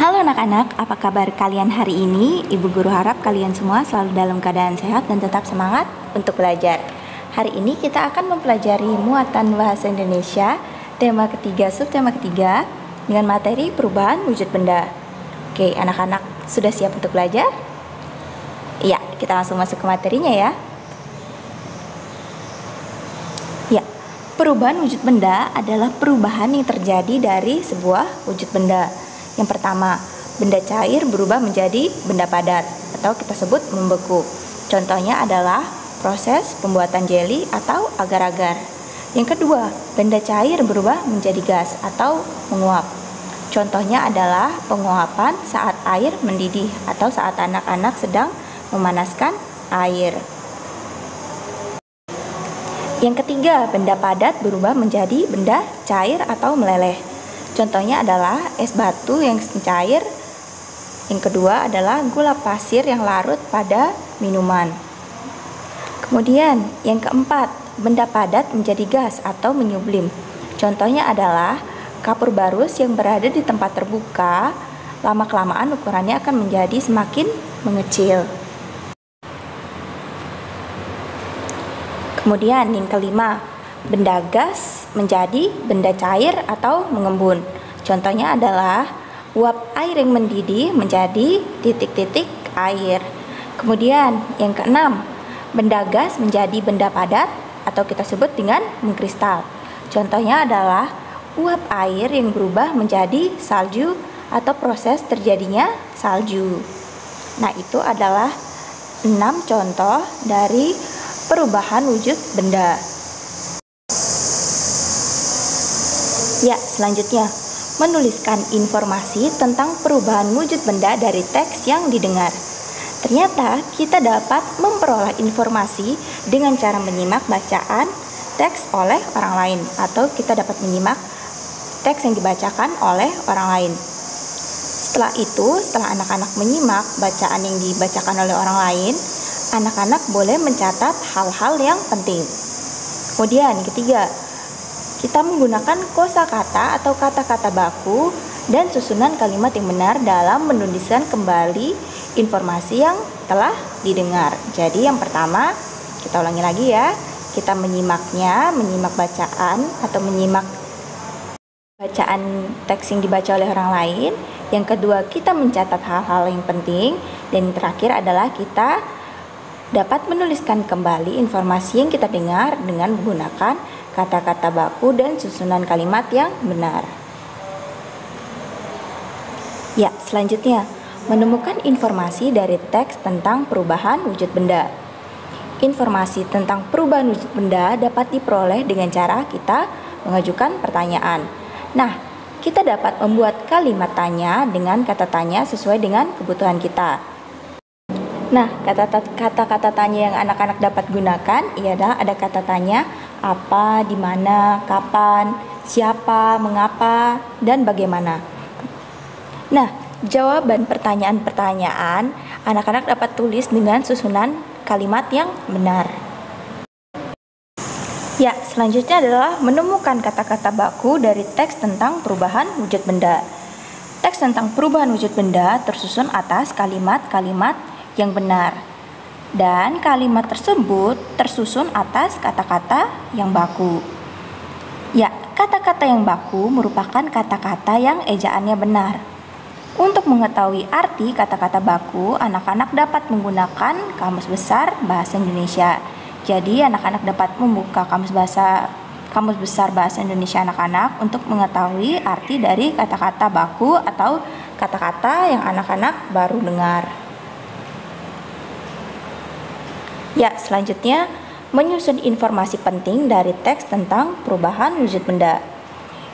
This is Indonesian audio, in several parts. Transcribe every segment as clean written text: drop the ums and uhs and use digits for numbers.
Halo anak-anak, apa kabar kalian hari ini? Ibu guru harap kalian semua selalu dalam keadaan sehat dan tetap semangat untuk belajar. Hari ini kita akan mempelajari muatan bahasa Indonesia, tema ketiga, subtema ketiga, dengan materi perubahan wujud benda. Oke, anak-anak sudah siap untuk belajar? Iya, kita langsung masuk ke materinya ya. Perubahan wujud benda adalah perubahan yang terjadi dari sebuah wujud benda. Yang pertama, benda cair berubah menjadi benda padat atau kita sebut membeku. Contohnya adalah proses pembuatan jeli atau agar-agar. Yang kedua, benda cair berubah menjadi gas atau menguap. Contohnya adalah penguapan saat air mendidih atau saat anak-anak sedang memanaskan air. Yang ketiga, benda padat berubah menjadi benda cair atau meleleh. Contohnya adalah es batu yang mencair. Yang kedua adalah gula pasir yang larut pada minuman. Kemudian, yang keempat, benda padat menjadi gas atau menyublim. Contohnya adalah kapur barus yang berada di tempat terbuka, lama-kelamaan ukurannya akan menjadi semakin mengecil. Kemudian yang kelima, benda gas menjadi benda cair atau mengembun. Contohnya adalah uap air yang mendidih menjadi titik-titik air. Kemudian yang keenam, benda gas menjadi benda padat atau kita sebut dengan mengkristal. Contohnya adalah uap air yang berubah menjadi salju atau proses terjadinya salju. Nah, itu adalah 6 contoh dari perubahan wujud benda. Ya, selanjutnya, menuliskan informasi tentang perubahan wujud benda dari teks yang didengar. Ternyata kita dapat memperoleh informasi dengan cara menyimak bacaan teks oleh orang lain, atau kita dapat menyimak teks yang dibacakan oleh orang lain. Setelah itu, setelah anak-anak menyimak bacaan yang dibacakan oleh orang lain, anak-anak boleh mencatat hal-hal yang penting. Kemudian yang ketiga, kita menggunakan kosakata atau kata-kata baku dan susunan kalimat yang benar dalam menuliskan kembali informasi yang telah didengar. Jadi yang pertama, kita ulangi lagi ya. Kita menyimak bacaan atau menyimak bacaan teks yang dibaca oleh orang lain. Yang kedua, kita mencatat hal-hal yang penting. Dan yang terakhir adalah kita dapat menuliskan kembali informasi yang kita dengar dengan menggunakan kata-kata baku dan susunan kalimat yang benar. Ya, selanjutnya, menemukan informasi dari teks tentang perubahan wujud benda. Informasi tentang perubahan wujud benda dapat diperoleh dengan cara kita mengajukan pertanyaan. Nah, kita dapat membuat kalimat tanya dengan kata tanya sesuai dengan kebutuhan kita. Nah, kata-kata tanya yang anak-anak dapat gunakan ialah ada kata tanya apa, di mana, kapan, siapa, mengapa, dan bagaimana. Nah, jawaban pertanyaan-pertanyaan anak-anak dapat tulis dengan susunan kalimat yang benar. Ya, selanjutnya adalah menemukan kata-kata baku dari teks tentang perubahan wujud benda. Teks tentang perubahan wujud benda tersusun atas kalimat-kalimat yang benar, dan kalimat tersebut tersusun atas kata-kata yang baku. Ya, kata-kata yang baku merupakan kata-kata yang ejaannya benar. Untuk mengetahui arti kata-kata baku, anak-anak dapat menggunakan Kamus Besar Bahasa Indonesia. Jadi, anak-anak dapat membuka Kamus Besar Bahasa Indonesia anak-anak untuk mengetahui arti dari kata-kata baku atau kata-kata yang anak-anak baru dengar. Ya, selanjutnya, menyusun informasi penting dari teks tentang perubahan wujud benda.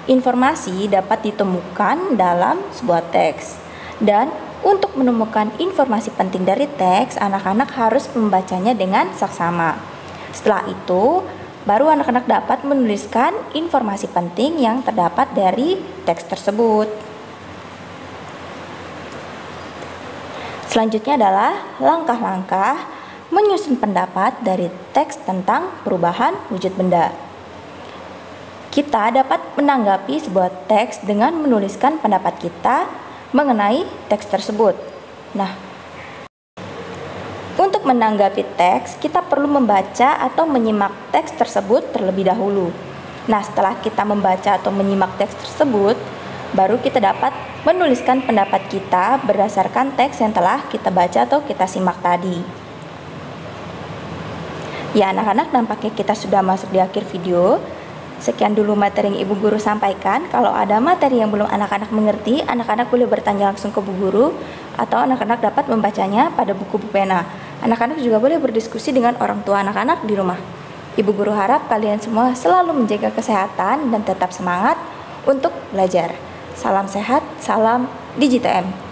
Informasi dapat ditemukan dalam sebuah teks. Dan untuk menemukan informasi penting dari teks, anak-anak harus membacanya dengan saksama. Setelah itu, baru anak-anak dapat menuliskan informasi penting yang terdapat dari teks tersebut. Selanjutnya adalah langkah-langkah menyusun pendapat dari teks tentang perubahan wujud benda. Kita dapat menanggapi sebuah teks dengan menuliskan pendapat kita mengenai teks tersebut. Nah, untuk menanggapi teks, kita perlu membaca atau menyimak teks tersebut terlebih dahulu. Nah, setelah kita membaca atau menyimak teks tersebut, baru kita dapat menuliskan pendapat kita berdasarkan teks yang telah kita baca atau kita simak tadi. Ya, anak-anak, nampaknya kita sudah masuk di akhir video. Sekian dulu materi yang Ibu Guru sampaikan. Kalau ada materi yang belum anak-anak mengerti, anak-anak boleh bertanya langsung ke Bu Guru, atau anak-anak dapat membacanya pada buku pena. Anak-anak juga boleh berdiskusi dengan orang tua anak-anak di rumah. Ibu Guru harap kalian semua selalu menjaga kesehatan dan tetap semangat untuk belajar. Salam sehat, salam DigiTM.